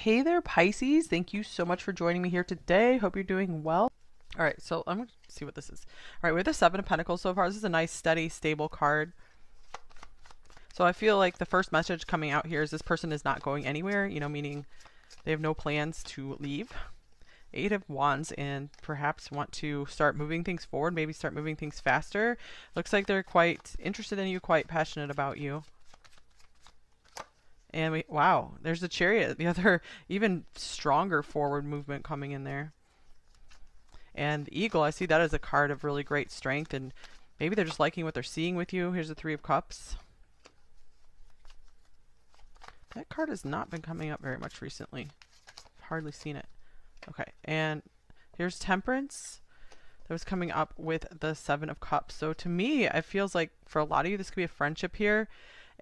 Hey there, Pisces. Thank you so much for joining me here today. Hope you're doing well. All right, so I'm going to see what this is. All right, we have the Seven of Pentacles so far. This is a nice, steady, stable card. So I feel like the first message coming out here is this person is not going anywhere, meaning they have no plans to leave. Eight of Wands, and perhaps want to start moving things forward, maybe start moving things faster. Looks like they're quite interested in you, quite passionate about you. And wow, there's the Chariot, the other even stronger forward movement coming in there. And the Eagle, I see that as a card of really great strength, and maybe they're just liking what they're seeing with you. Here's the Three of Cups. That card has not been coming up very much recently. I've hardly seen it. Okay, and here's Temperance. That was coming up with the Seven of Cups. So to me, it feels like for a lot of you, this could be a friendship here.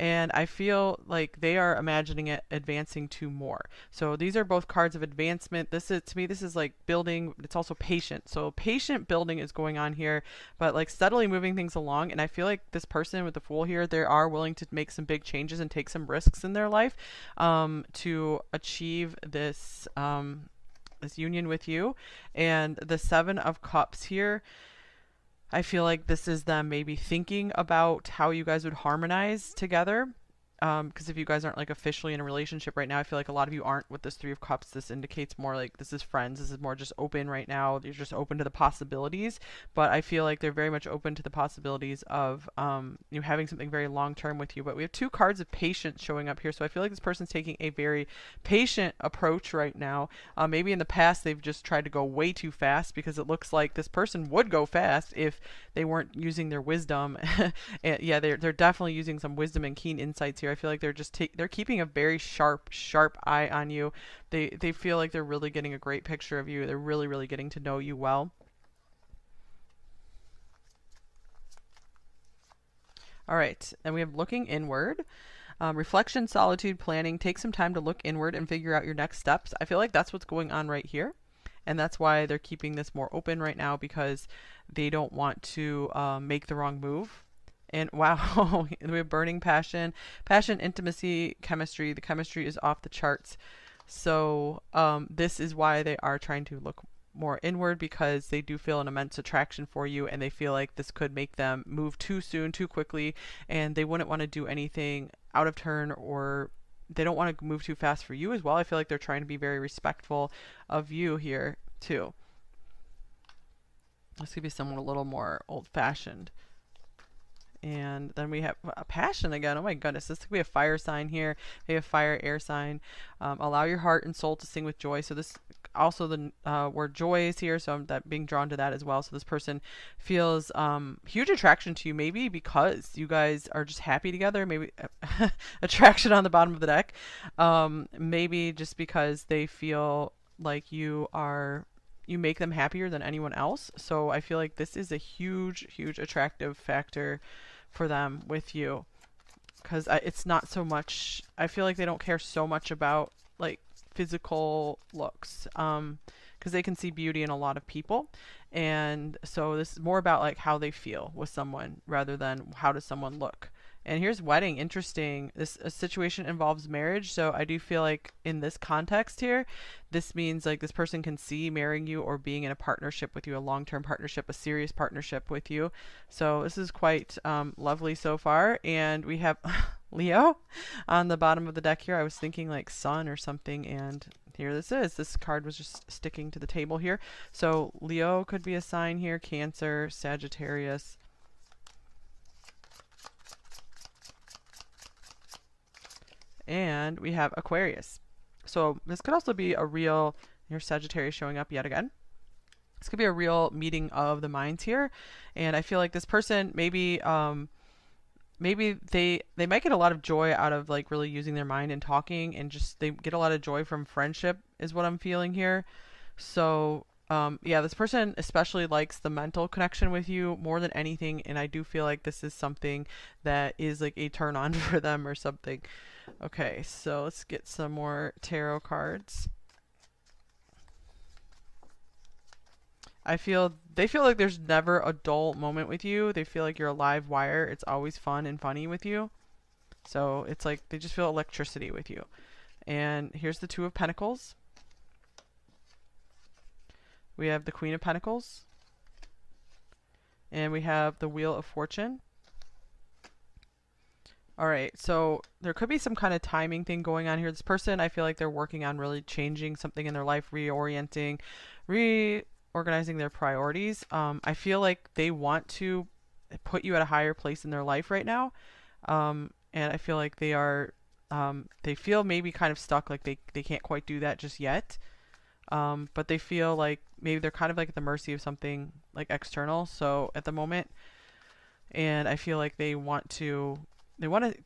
And I feel like they are imagining it advancing to more. So these are both cards of advancement. This is, to me, this is like building. It's also patient. So patient building is going on here, but like steadily moving things along. And I feel like this person with the Fool here, they are willing to make some big changes and take some risks in their life to achieve this this union with you. And the Seven of Cups here, I feel like this is them maybe thinking about how you guys would harmonize together. Because if you guys aren't like officially in a relationship right now, I feel like a lot of you aren't with this Three of Cups. This indicates more like this is friends. This is more just open right now. You're just open to the possibilities. But I feel like they're very much open to the possibilities of having something very long term with you. But we have two cards of patience showing up here. So I feel like this person's taking a very patient approach right now. Maybe in the past they've just tried to go way too fast, because it looks like this person would go fast if they weren't using their wisdom. And yeah, they're definitely using some wisdom and keen insights here. I feel like they're just they're keeping a very sharp eye on you. They feel like they're really getting a great picture of you. They're really getting to know you well. All right, and we have looking inward. Reflection, solitude, planning. Take some time to look inward and figure out your next steps. I feel like that's what's going on right here. And that's why they're keeping this more open right now, because they don't want to make the wrong move. And wow, we have burning passion, intimacy, chemistry. The chemistry is off the charts. So this is why they are trying to look more inward, because they do feel an immense attraction for you, and they feel like this could make them move too soon, too quickly, and they wouldn't want to do anything out of turn, or they don't want to move too fast for you as well. I feel like they're trying to be very respectful of you here too. This could be someone a little more old-fashioned. And then we have a passion again. Oh my goodness, this could be a fire sign here. We have fire, air sign. Allow your heart and soul to sing with joy. So this also the word joy is here, so I'm being drawn to that as well. So this person feels huge attraction to you, maybe because you guys are just happy together. Maybe attraction on the bottom of the deck. Maybe just because they feel like you make them happier than anyone else. So I feel like this is a huge attractive factor for them with you, because it's not so much, I feel like they don't care so much about like physical looks, because they can see beauty in a lot of people. And so this is more about like how they feel with someone rather than how does someone look. And here's wedding. Interesting. This situation involves marriage. So I do feel like in this context here, this means like this person can see marrying you or being in a partnership with you, a long-term partnership, a serious partnership with you. So this is quite lovely so far. And we have Leo on the bottom of the deck here. I was thinking like sun or something, and here this is. This card was just sticking to the table here. So Leo could be a sign here, Cancer, Sagittarius. And we have Aquarius. So this could also be a real, here's Sagittarius showing up yet again. This could be a real meeting of the minds here. And I feel like this person maybe they might get a lot of joy out of like really using their mind and talking, and just they get a lot of joy from friendship is what I'm feeling here. So yeah, this person especially likes the mental connection with you more than anything, and I do feel like this is something that is like a turn on for them or something. Okay, so let's get some more tarot cards. They feel like there's never a dull moment with you. They feel like you're a live wire. It's always fun and funny with you. So it's like they just feel electricity with you. And here's the Two of Pentacles. We have the Queen of Pentacles. And we have the Wheel of Fortune. All right, so there could be some kind of timing thing going on here. This person, I feel like they're working on really changing something in their life, reorienting, reorganizing their priorities. I feel like they want to put you at a higher place in their life right now. And I feel like they are, they feel maybe kind of stuck, like they can't quite do that just yet. But they feel like maybe they're kind of like at the mercy of something like external. So at the moment, and I feel like they want to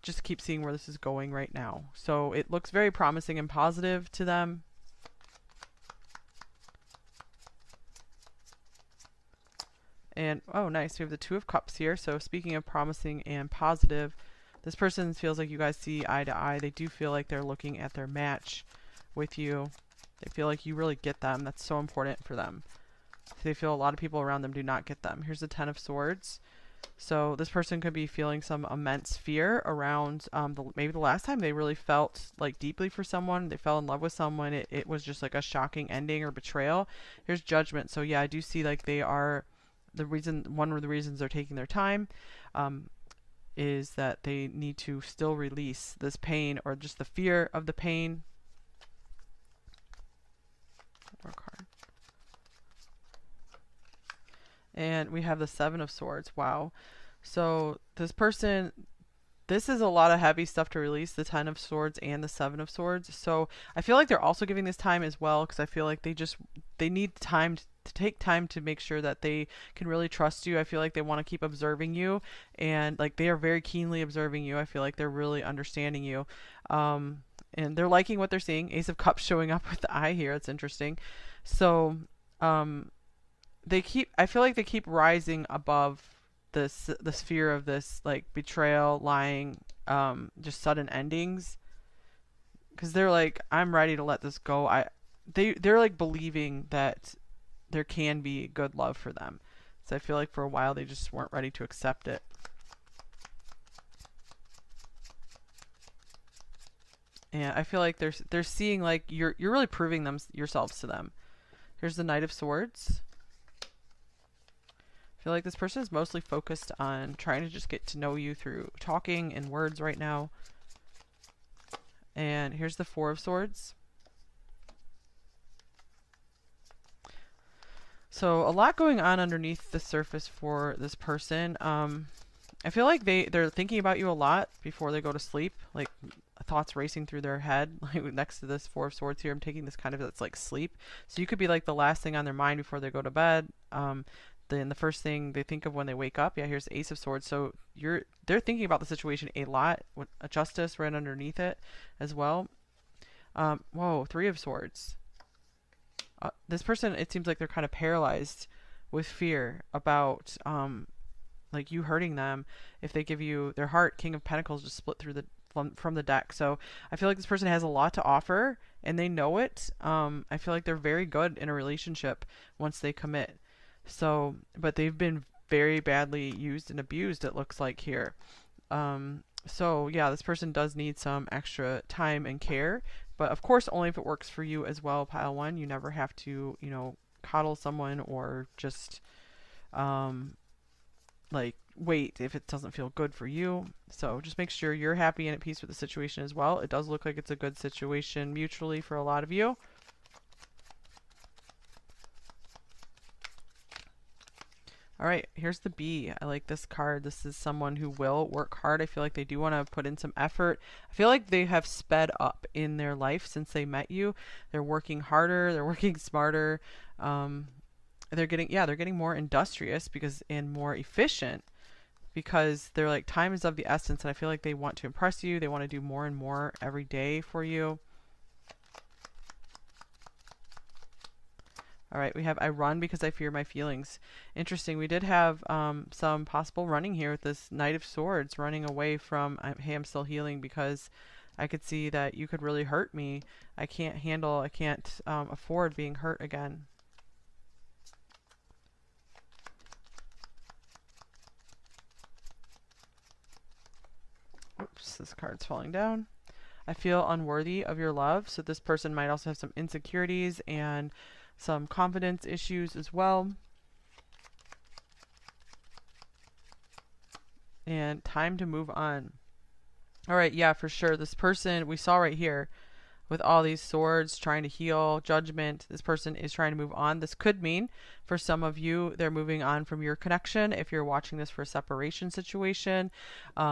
just keep seeing where this is going right now. So it looks very promising and positive to them. And oh, nice. We have the Two of Cups here. So speaking of promising and positive, this person feels like you guys see eye to eye. They do feel like they're looking at their match with you. They feel like you really get them. That's so important for them. They feel a lot of people around them do not get them. Here's the Ten of Swords. So this person could be feeling some immense fear around maybe the last time they really felt like deeply for someone. They fell in love with someone. It was just like a shocking ending or betrayal. Here's Judgment. So yeah, I do see like they are one of the reasons they're taking their time is that they need to still release this pain or just the fear of the pain. More card. And we have the Seven of Swords. Wow. So this person, this is a lot of heavy stuff to release, the Ten of Swords and the Seven of Swords. So I feel like they're also giving this time as well, because I feel like they need time to take time to make sure that they can really trust you. I feel like they want to keep observing you, and like they are very keenly observing you. I feel like they're really understanding you. And they're liking what they're seeing. Ace of Cups showing up with the eye here. It's interesting. So, I feel like they keep rising above the sphere of this like betrayal, lying, just sudden endings, because they're like, I'm ready to let this go. They're like believing that there can be good love for them. So I feel like for a while they just weren't ready to accept it. And I feel like they're seeing like you're really proving yourselves to them. Here's the Knight of Swords. I feel like this person is mostly focused on trying to just get to know you through talking and words right now. And here's the Four of Swords. So a lot going on underneath the surface for this person. I feel like they're thinking about you a lot before they go to sleep. Like thoughts racing through their head. Like next to this Four of Swords here, I'm taking this kind of, that's like sleep. So you could be like the last thing on their mind before they go to bed. Then the first thing they think of when they wake up. Yeah, here's the Ace of Swords. So they're thinking about the situation a lot, with a Justice right underneath it as well. Whoa, Three of Swords. This person, it seems like they're kind of paralyzed with fear about like you hurting them if they give you their heart. King of Pentacles just split through from the deck. So I feel like this person has a lot to offer and they know it. I feel like they're very good in a relationship once they commit. So, but they've been very badly used and abused, it looks like here. So yeah, this person does need some extra time and care, but of course only if it works for you as well, pile one. You never have to, coddle someone or just like wait if it doesn't feel good for you. So just make sure you're happy and at peace with the situation as well. It does look like it's a good situation mutually for a lot of you. All right, here's the Bee. I like this card. This is someone who will work hard. I feel like they do want to put in some effort. I feel like they have sped up in their life since they met you. They're working harder. They're working smarter. They're getting more industrious and more efficient, because they're like, time is of the essence, and I feel like they want to impress you. They want to do more and more every day for you. All right, we have I run because I fear my feelings. Interesting. We did have some possible running here with this Knight of Swords, running away from, hey, I'm still healing because I could see that you could really hurt me. I can't afford being hurt again. Oops, this card's falling down. I feel unworthy of your love. So this person might also have some insecurities and some confidence issues as well. And time to move on. All right, yeah, for sure. This person we saw right here with all these swords trying to heal, judgment, this person is trying to move on. This could mean for some of you they're moving on from your connection. If you're watching this for a separation situation,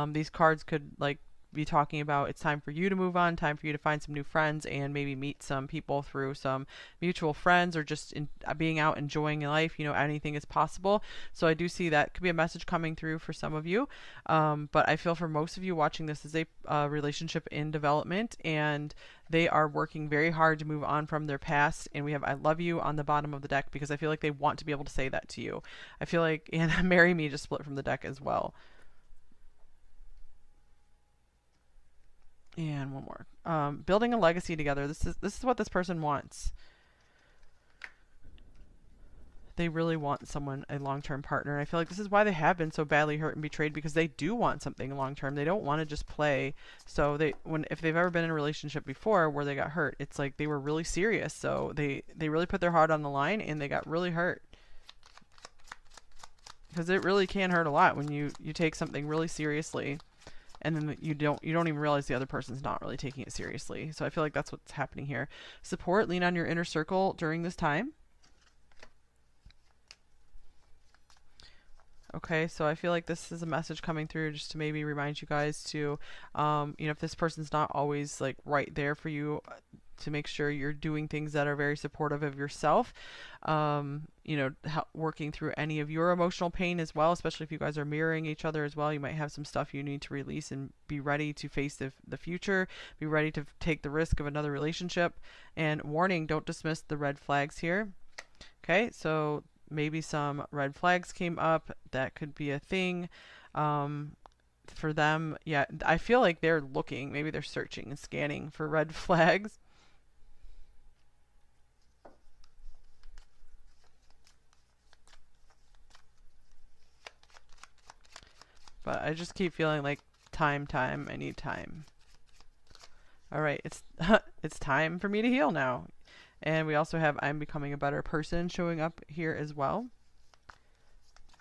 these cards could like be talking about it's time for you to move on, time for you to find some new friends and maybe meet some people through some mutual friends or just in, being out enjoying life. You know, anything is possible. So I do see that could be a message coming through for some of you. But I feel for most of you watching this is a relationship in development, and they are working very hard to move on from their past. And we have I love you on the bottom of the deck because I feel like they want to be able to say that to you. I feel like, and marry me just split from the deck as well. And one more. Building a legacy together. This is what this person wants. They really want someone, a long-term partner. And I feel like this is why they have been so badly hurt and betrayed, because they do want something long-term. They don't want to just play. So if they've ever been in a relationship before where they got hurt, it's like they were really serious. So they really put their heart on the line and they got really hurt. Because it really can hurt a lot when you take something really seriously and then you don't even realize the other person's not really taking it seriously. So I feel like that's what's happening here. Support, lean on your inner circle during this time. Okay, so I feel like this is a message coming through just to maybe remind you guys to, you know, if this person's not always like right there for you, to make sure you're doing things that are very supportive of yourself. You know, working through any of your emotional pain as well, especially if you guys are mirroring each other as well. You might have some stuff you need to release and be ready to face the future, be ready to take the risk of another relationship. And warning, don't dismiss the red flags here. Okay, so maybe some red flags came up. That could be a thing for them. Yeah, I feel like they're looking, maybe they're searching and scanning for red flags. But I just keep feeling like time, I need time. All right, it's it's time for me to heal now. And we also have I'm becoming a better person showing up here as well.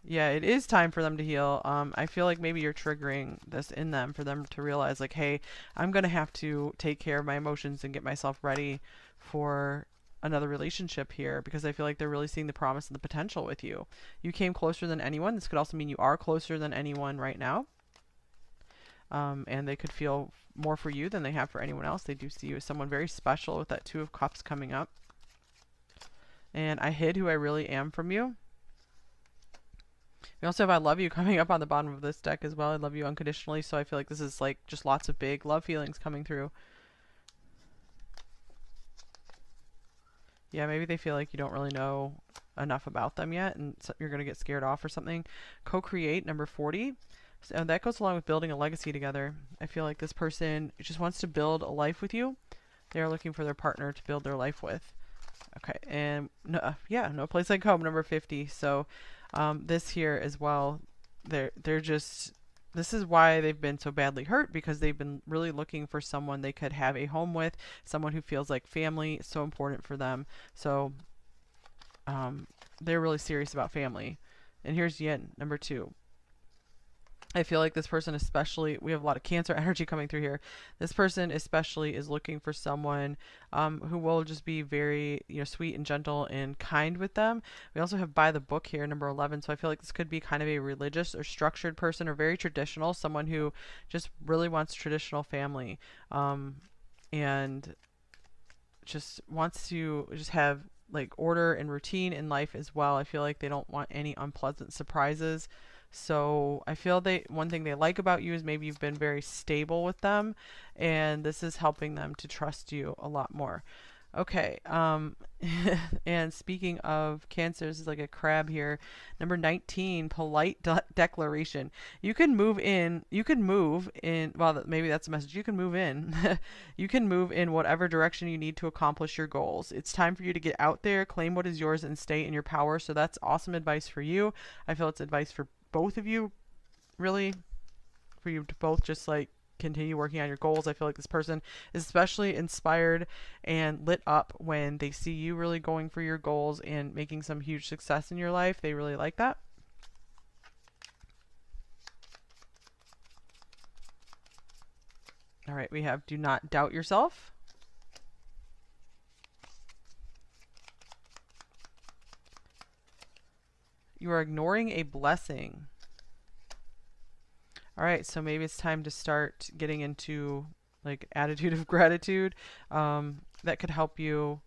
Yeah, it is time for them to heal. I feel like maybe you're triggering this in them for them to realize like, hey, I'm going to have to take care of my emotions and get myself ready for another relationship here, because I feel like they're really seeing the promise and the potential with you. You came closer than anyone. This could also mean you are closer than anyone right now. And they could feel more for you than they have for anyone else. They do see you as someone very special with that Two of Cups coming up. And I hid who I really am from you. We also have I love you coming up on the bottom of this deck as well. I love you unconditionally. So I feel like this is like just lots of big love feelings coming through. Yeah, maybe they feel like you don't really know enough about them yet and so you're going to get scared off or something. Co-create, number 40. So that goes along with building a legacy together. I feel like this person just wants to build a life with you. They're looking for their partner to build their life with. Okay, and no place like home, number 50. So this here as well, they're just, this is why they've been so badly hurt, because they've been really looking for someone they could have a home with, someone who feels like family is so important for them. So they're really serious about family. And here's Yin, number 2. I feel like this person especially, we have a lot of Cancer energy coming through here. This person especially is looking for someone who will just be very, you know, sweet and gentle and kind with them. We also have by the book here, number 11. So I feel like this could be kind of a religious or structured person or very traditional, someone who just really wants traditional family and just wants to just have like order and routine in life as well. I feel like they don't want any unpleasant surprises. So I feel one thing they like about you is maybe you've been very stable with them, and this is helping them to trust you a lot more. Okay, and speaking of Cancer, this is like a crab here. Number 19, polite declaration. You can move in, well, maybe that's a message. You can move in. You can move in whatever direction you need to accomplish your goals. It's time for you to get out there, claim what is yours, and stay in your power. So that's awesome advice for you. I feel it's advice for both of you, really, for you to both just like continue working on your goals. I feel like this person is especially inspired and lit up when they see you really going for your goals and making some huge success in your life. They really like that. All right, we have do not doubt yourself. You are ignoring a blessing. All right, so maybe it's time to start getting into like attitude of gratitude. That could help you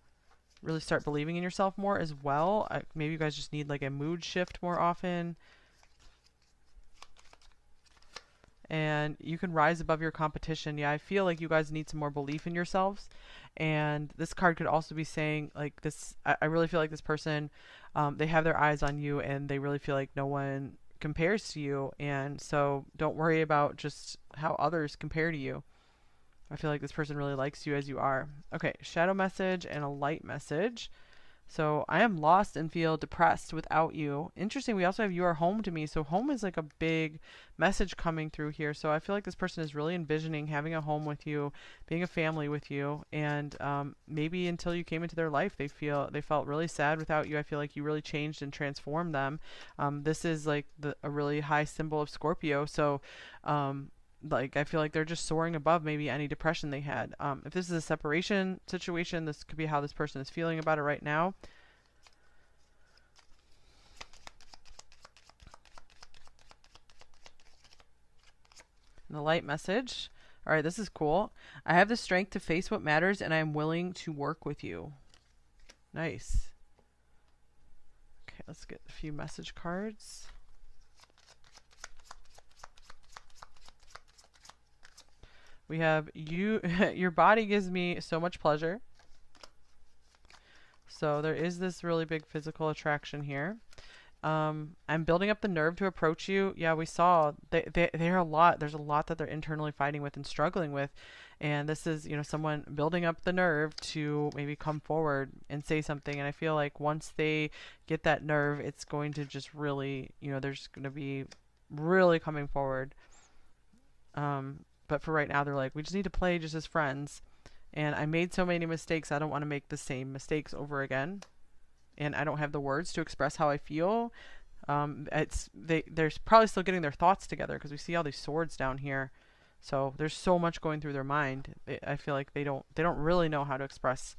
really start believing in yourself more as well. Maybe you guys just need like a mood shift more often. And you can rise above your competition. Yeah, I feel like you guys need some more belief in yourselves. And this card could also be saying like this, I really feel like this person, they have their eyes on you and they really feel like no one compares to you. And so don't worry about just how others compare to you. I feel like this person really likes you as you are. Okay, shadow message and a light message. So I am lost and feel depressed without you. Interesting, we also have you are home to me. So home is like a big message coming through here. So I feel like this person is really envisioning having a home with you, being a family with you. And maybe until you came into their life, they felt really sad without you. I feel like you really changed and transformed them. This is like a really high symbol of Scorpio. So like I feel like they're just soaring above maybe any depression they had. If this is a separation situation, this could be how this person is feeling about it right now. And the light message. All right, this is cool. I have the strength to face what matters and I am willing to work with you. Nice. Okay, let's get a few message cards. We have you, your body gives me so much pleasure. So there is this really big physical attraction here. I'm building up the nerve to approach you. Yeah, we saw they're a lot. There's a lot that they're internally fighting with and struggling with. And this is, you know, someone building up the nerve to maybe come forward and say something. And I feel like once they get that nerve, it's going to just really, you know, they're just going to be really coming forward. But for right now, they're like, we just need to play just as friends. And I made so many mistakes. I don't want to make the same mistakes over again. And I don't have the words to express how I feel. They're probably still getting their thoughts together because we see all these swords down here. So there's so much going through their mind. I feel like they don't really know how to express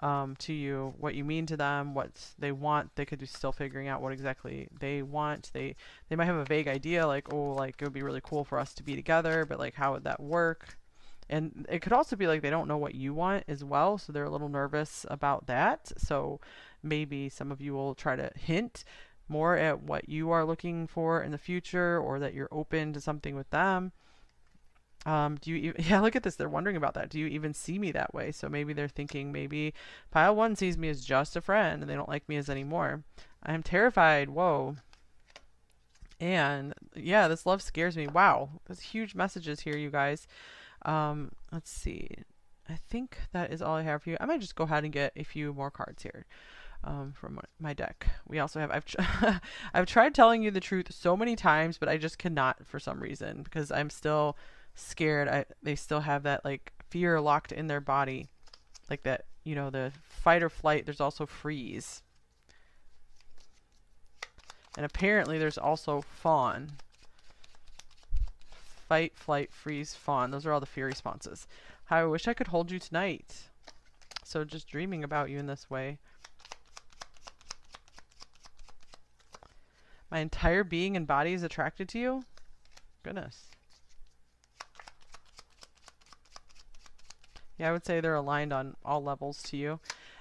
to you what you mean to them, what they want. They could be still figuring out what exactly they want. They might have a vague idea like, oh, like it would be really cool for us to be together, but like how would that work? And it could also be like they don't know what you want as well, so they're a little nervous about that. So maybe some of you will try to hint more at what you are looking for in the future, or that you're open to something with them. Yeah, look at this. They're wondering about that. Do you even see me that way? So maybe they're thinking maybe pile one sees me as just a friend and they don't like me as anymore. I'm terrified. Whoa. And yeah, this love scares me. Wow. There's huge messages here, you guys. Let's see. I think that is all I have for you. I might just go ahead and get a few more cards here. From my deck. We also have, I've tried telling you the truth so many times, but I just cannot for some reason because I'm still scared. They still have that like fear locked in their body, like that, you know, the fight or flight. There's also freeze, and apparently there's also fawn. Fight, flight, freeze, fawn. Those are all the fear responses. How I wish I could hold you tonight. So just dreaming about you in this way. My entire being and body is attracted to you. Goodness. Yeah, I would say they're aligned on all levels to you.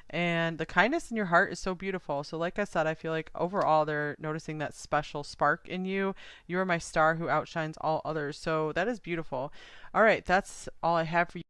And the kindness in your heart is so beautiful. So like I said, I feel like overall they're noticing that special spark in you. You are my star who outshines all others. So that is beautiful. All right, that's all I have for you.